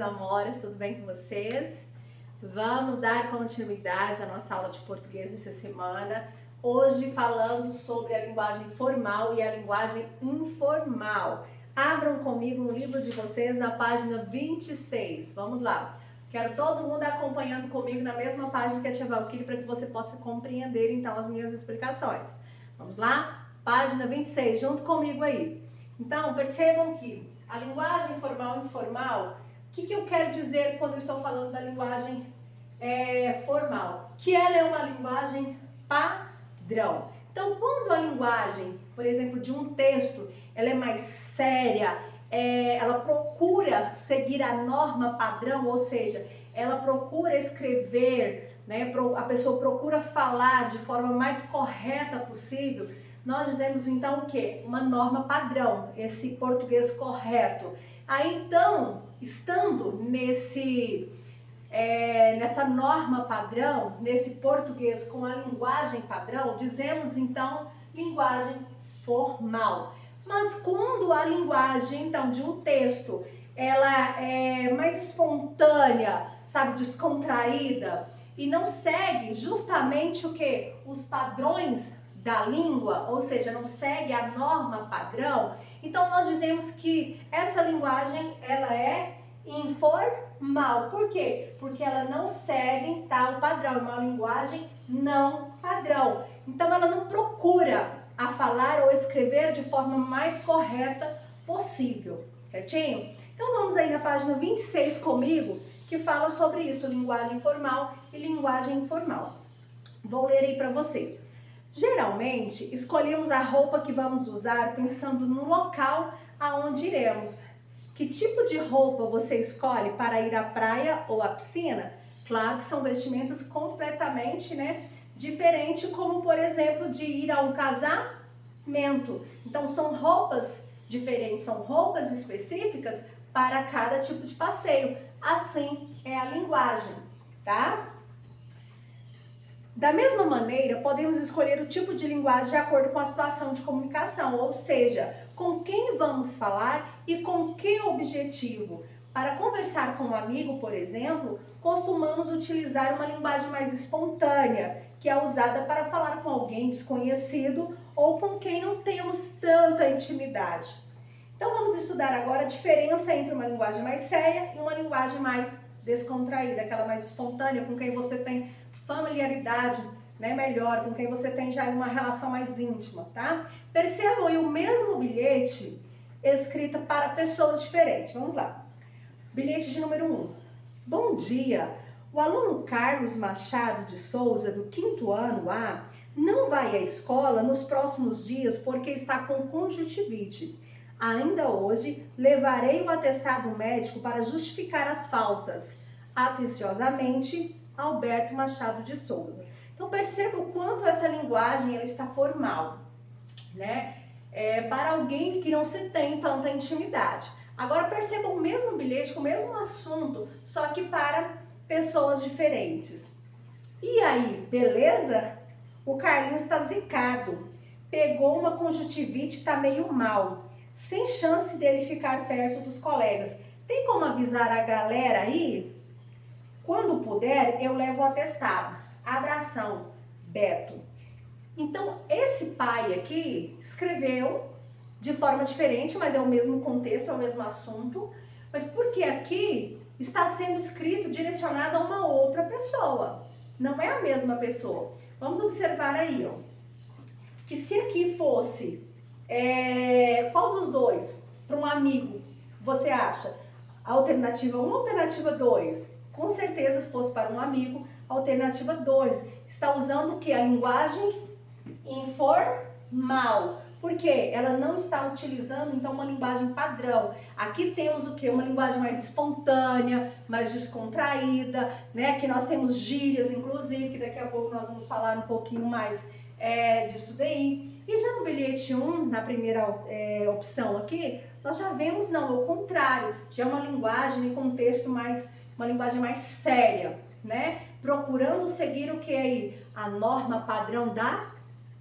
amores, tudo bem com vocês? Vamos dar continuidade à nossa aula de português nessa semana. Hoje falando sobre a linguagem formal e a linguagem informal. Abram comigo no livro de vocês na página 26. Vamos lá. Quero todo mundo acompanhando comigo na mesma página que a tia Valquíria para que você possa compreender então as minhas explicações. Vamos lá? Página 26, junto comigo aí. Então, percebam que a linguagem formal e informal, o que eu quero dizer quando eu estou falando da linguagem formal? Que ela é uma linguagem padrão. Então, quando a linguagem, por exemplo, de um texto, ela é mais séria, ela procura seguir a norma padrão, ou seja, ela procura escrever, né, a pessoa procura falar de forma mais correta possível, nós dizemos então o quê? Uma norma padrão, esse português correto. Aí então, estando nessa norma padrão, nesse português com a linguagem padrão, dizemos então linguagem formal. Mas quando a linguagem então de um texto, ela é mais espontânea, sabe, descontraída e não segue justamente o que? Os padrões da língua, ou seja, não segue a norma padrão, então nós dizemos que essa linguagem ela é informal. Por quê? Porque ela não segue tal padrão, é uma linguagem não padrão. Então ela não procura a falar ou escrever de forma mais correta possível, certinho? Então vamos aí na página 26 comigo, que fala sobre isso, linguagem formal e linguagem informal. Vou ler aí para vocês. Geralmente, escolhemos a roupa que vamos usar pensando no local aonde iremos. Que tipo de roupa você escolhe para ir à praia ou à piscina? Claro que são vestimentas completamente, diferentes, como por exemplo de ir a um casamento. Então são roupas diferentes, são roupas específicas para cada tipo de passeio. Assim é a linguagem, tá? Da mesma maneira, podemos escolher o tipo de linguagem de acordo com a situação de comunicação, ou seja, com quem vamos falar e com que objetivo. Para conversar com um amigo, por exemplo, costumamos utilizar uma linguagem mais espontânea, que é usada para falar com alguém desconhecido ou com quem não temos tanta intimidade. Então vamos estudar agora a diferença entre uma linguagem mais séria e uma linguagem mais descontraída, aquela mais espontânea, com quem você tem familiaridade, melhor, com quem você tem já uma relação mais íntima, tá? Percebam aí o mesmo bilhete escrito para pessoas diferentes. Vamos lá. Bilhete de número 1. Bom dia! O aluno Carlos Machado de Souza, do 5º ano A, não vai à escola nos próximos dias porque está com conjuntivite. Ainda hoje, levarei o atestado médico para justificar as faltas. Atenciosamente, Alberto Machado de Souza. Então perceba o quanto essa linguagem ela está formal, para alguém que não se tem tanta intimidade. Agora perceba o mesmo bilhete com o mesmo assunto, só que para pessoas diferentes. E aí, beleza? O Carlinhos está zicado, pegou uma conjuntivite e está meio mal, sem chance dele ficar perto dos colegas. Tem como avisar a galera aí? Quando puder, eu levo o atestado. Abração, Beto. Então, esse pai aqui escreveu de forma diferente, mas é o mesmo contexto, é o mesmo assunto. Mas porque aqui está sendo escrito direcionado a uma outra pessoa. Não é a mesma pessoa. Vamos observar aí, que se aqui fosse, qual dos dois? Para um amigo, você acha? Alternativa 1 ou alternativa 2? Com certeza, se fosse para um amigo, alternativa 2. Está usando o que? A linguagem informal. Porque ela não está utilizando, então, uma linguagem padrão. Aqui temos o que? Uma linguagem mais espontânea, mais descontraída, que nós temos gírias, inclusive, que daqui a pouco nós vamos falar um pouquinho mais disso daí. E já no bilhete 1, na primeira opção aqui, nós já vemos, não, o contrário. Já é uma linguagem em contexto uma linguagem mais séria, procurando seguir o que aí? A norma padrão da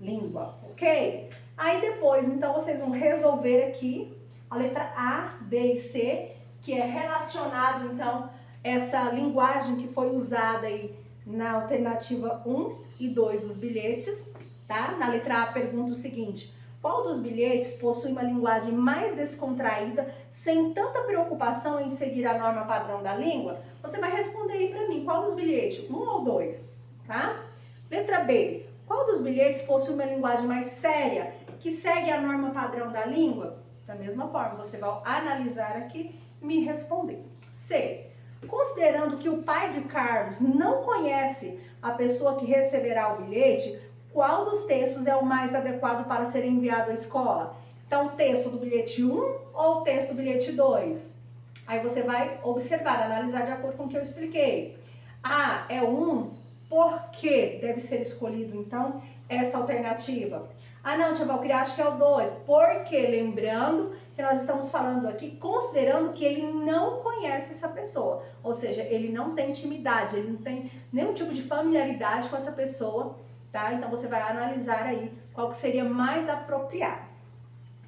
língua, ok? Aí depois, então, vocês vão resolver aqui a letra A, B e C, que é relacionado, então, essa linguagem que foi usada aí na alternativa 1 e 2 dos bilhetes, tá? Na letra A pergunta o seguinte: qual dos bilhetes possui uma linguagem mais descontraída, sem tanta preocupação em seguir a norma padrão da língua? Você vai responder aí pra mim, qual dos bilhetes? 1 ou 2, tá? Letra B, qual dos bilhetes possui uma linguagem mais séria, que segue a norma padrão da língua? Da mesma forma, você vai analisar aqui e me responder. C, considerando que o pai de Carlos não conhece a pessoa que receberá o bilhete, qual dos textos é o mais adequado para ser enviado à escola? Então, o texto do bilhete 1 ou o texto do bilhete 2? Aí você vai observar, analisar de acordo com o que eu expliquei. A é 1, por que deve ser escolhido, então, essa alternativa? Ah, não, tia Valquíria, acho que é o 2. Porque, lembrando que nós estamos falando aqui, considerando que ele não conhece essa pessoa. Ou seja, ele não tem intimidade, ele não tem nenhum tipo de familiaridade com essa pessoa, tá? Então, você vai analisar aí qual que seria mais apropriado,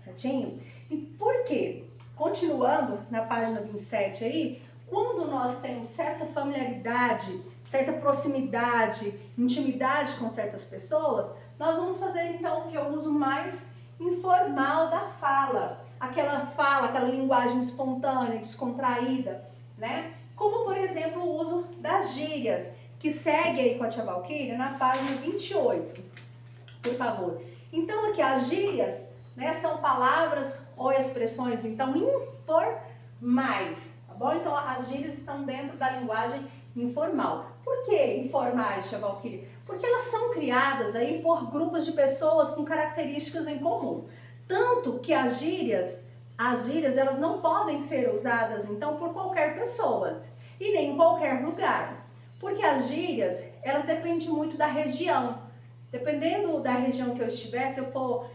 certinho? E por quê? Continuando na página 27 aí, quando nós temos certa familiaridade, certa proximidade, intimidade com certas pessoas, nós vamos fazer então o que eu uso mais informal da fala. Aquela linguagem espontânea, descontraída, né? Como, por exemplo, o uso das gírias, que segue aí com a tia Valquíria na página 28, por favor. Então aqui as gírias, né, são palavras ou expressões, então, informais, tá bom? Então as gírias estão dentro da linguagem informal. Por que informais, tia Valquíria? Porque elas são criadas aí por grupos de pessoas com características em comum. Tanto que as gírias elas não podem ser usadas, então, por qualquer pessoa e nem em qualquer lugar. Porque as gírias, elas dependem muito da região. Dependendo da região que eu estiver, se eu for,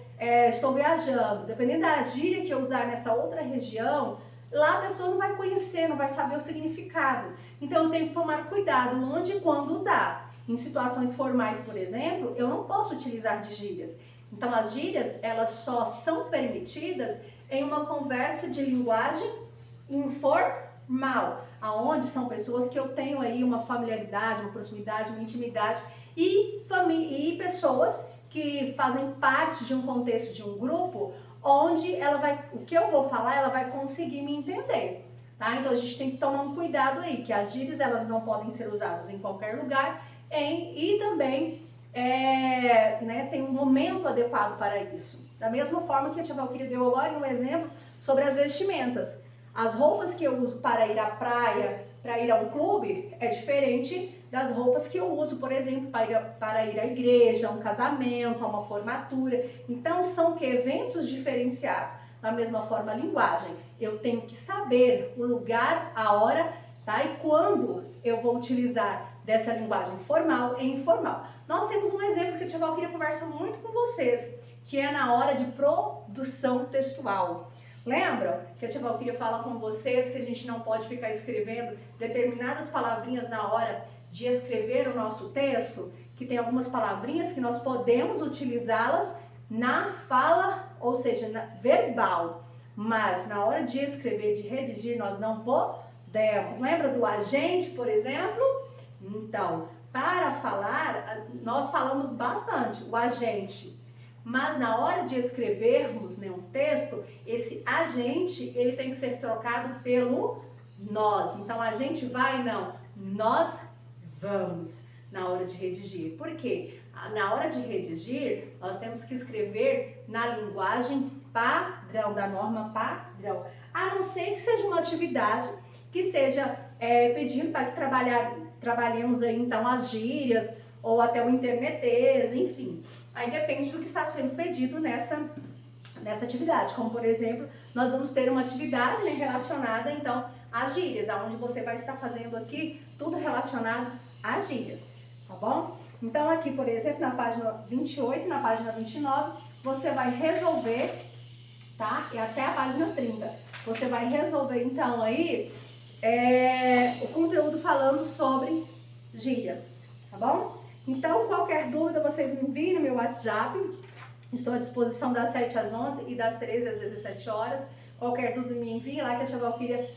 estou viajando, dependendo da gíria que eu usar nessa outra região, lá a pessoa não vai conhecer, não vai saber o significado. Então, eu tenho que tomar cuidado onde e quando usar. Em situações formais, por exemplo, eu não posso utilizar de gírias. Então, as gírias, elas só são permitidas em uma conversa de linguagem informal, aonde são pessoas que eu tenho aí uma familiaridade, uma proximidade, uma intimidade e pessoas que fazem parte de um contexto, de um grupo, onde o que eu vou falar, ela vai conseguir me entender, tá? Então, a gente tem que tomar um cuidado aí, que as gírias, elas não podem ser usadas em qualquer lugar, e também né, tem um momento adequado para isso. Da mesma forma que a tia Valquíria deu agora um exemplo sobre as vestimentas. As roupas que eu uso para ir à praia, para ir a um clube, é diferente das roupas que eu uso, por exemplo, para ir à igreja, a um casamento, a uma formatura. Então, são eventos diferenciados. Da mesma forma, a linguagem. Eu tenho que saber o lugar, a hora, tá? E quando eu vou utilizar dessa linguagem formal e informal. Nós temos um exemplo que a tia Valquíria conversa muito com vocês, que é na hora de produção textual. Lembra que a tia Valquíria fala com vocês que a gente não pode ficar escrevendo determinadas palavrinhas na hora de escrever o nosso texto? Que tem algumas palavrinhas que nós podemos utilizá-las na fala, ou seja, verbal, mas na hora de escrever, de redigir, nós não podemos. Lembra do agente, por exemplo? Então, para falar, nós falamos bastante, o agente. Mas na hora de escrevermos, né, um texto, esse agente, ele tem que ser trocado pelo nós. Então, a gente vai, não, nós vamos na hora de redigir. Por quê? Na hora de redigir, nós temos que escrever na linguagem padrão, da norma padrão. A não ser que seja uma atividade que esteja pedindo para que trabalhemos aí, então, as gírias, ou até o internetês, enfim. Aí depende do que está sendo pedido nessa atividade. Como, por exemplo, nós vamos ter uma atividade, né, relacionada, então, às gírias, onde você vai estar fazendo aqui tudo relacionado às gírias, tá bom? Então, aqui, por exemplo, na página 28, na página 29, você vai resolver, tá? E até a página 30. Você vai resolver, então, aí, o conteúdo falando sobre gíria, tá bom? Então, qualquer dúvida, vocês me enviem no meu WhatsApp. Estou à disposição das 7 às 11 e das 13 às 17 horas. Qualquer dúvida, me envie lá que a tia Valquíria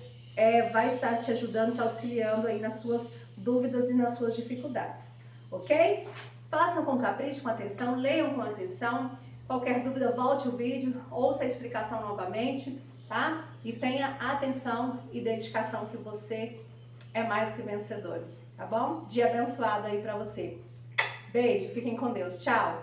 vai estar te ajudando, te auxiliando aí nas suas dúvidas e nas suas dificuldades, ok? Façam com capricho, com atenção, leiam com atenção. Qualquer dúvida, volte o vídeo, ouça a explicação novamente, tá? E tenha atenção e dedicação que você é mais que vencedor, tá bom? Dia abençoado aí pra você. Beijo, fiquem com Deus. Tchau!